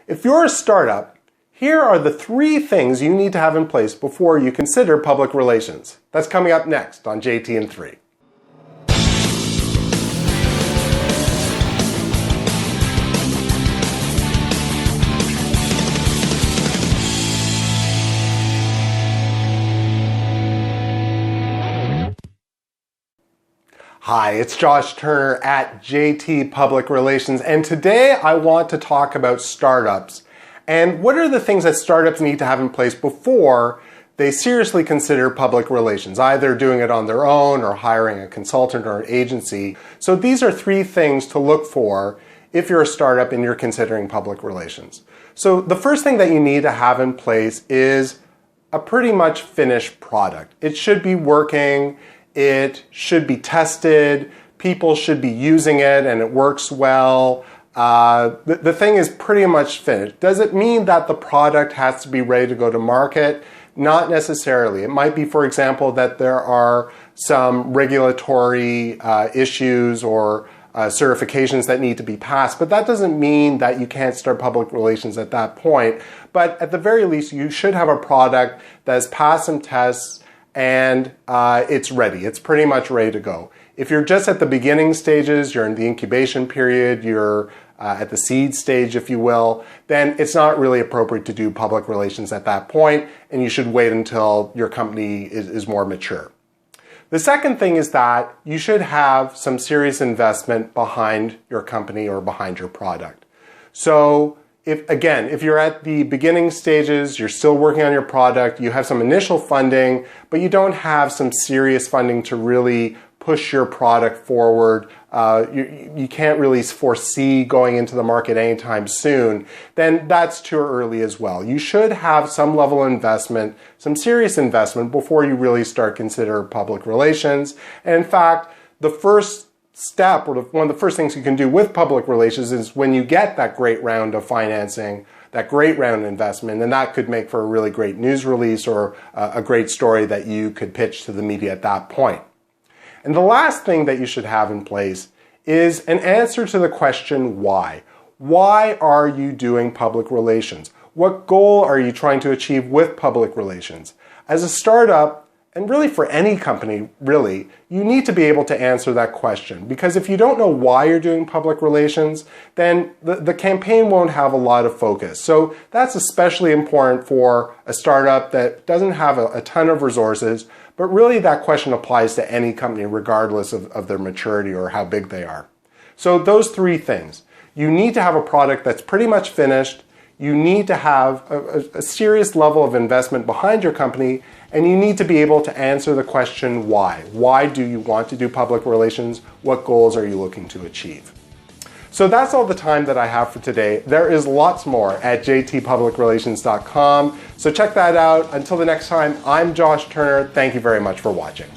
If you're a startup, here are the 3 things you need to have in place before you consider public relations. That's coming up next on JT in 3. Hi, it's Josh Turner at JT Public Relations, and today I want to talk about startups and what are the things that startups need to have in place before they seriously consider public relations, either doing it on their own or hiring a consultant or an agency. So these are 3 things to look for if you're a startup and you're considering public relations. So the first thing that you need to have in place is a pretty much finished product. It should be working. It should be tested, people should be using it and it works well. The thing is pretty much finished. Does it mean that the product has to be ready to go to market? Not necessarily. It might be, for example, that there are some regulatory issues or certifications that need to be passed, but that doesn't mean that you can't start public relations at that point. But at the very least, you should have a product that has passed some tests and it's ready. It's pretty much ready to go. If you're just at the beginning stages, you're in the incubation period, you're at the seed stage, if you will, then it's not really appropriate to do public relations at that point, and you should wait until your company is more mature. The second thing is that you should have some serious investment behind your company or behind your product. So if you're at the beginning stages, you're still working on your product, you have some initial funding, but you don't have some serious funding to really push your product forward, you can't really foresee going into the market anytime soon, then that's too early as well. You should have some level of investment, some serious investment before you really start considering public relations. And in fact, the first step, or one of the first things you can do with public relations is when you get that great round of financing, that great round of investment, and that could make for a really great news release or a great story that you could pitch to the media at that point. And the last thing that you should have in place is an answer to the question why. Why are you doing public relations? What goal are you trying to achieve with public relations? As a startup, and really for any company, really, you need to be able to answer that question. Because if you don't know why you're doing public relations, then the campaign won't have a lot of focus. So that's especially important for a startup that doesn't have a ton of resources, but really that question applies to any company regardless of their maturity or how big they are. So those 3 things. You need to have a product that's pretty much finished, you need to have a serious level of investment behind your company, and you need to be able to answer the question why. Why do you want to do public relations? What goals are you looking to achieve? So that's all the time that I have for today. There is lots more at jtpublicrelations.com. So check that out. Until the next time, I'm Josh Turner. Thank you very much for watching.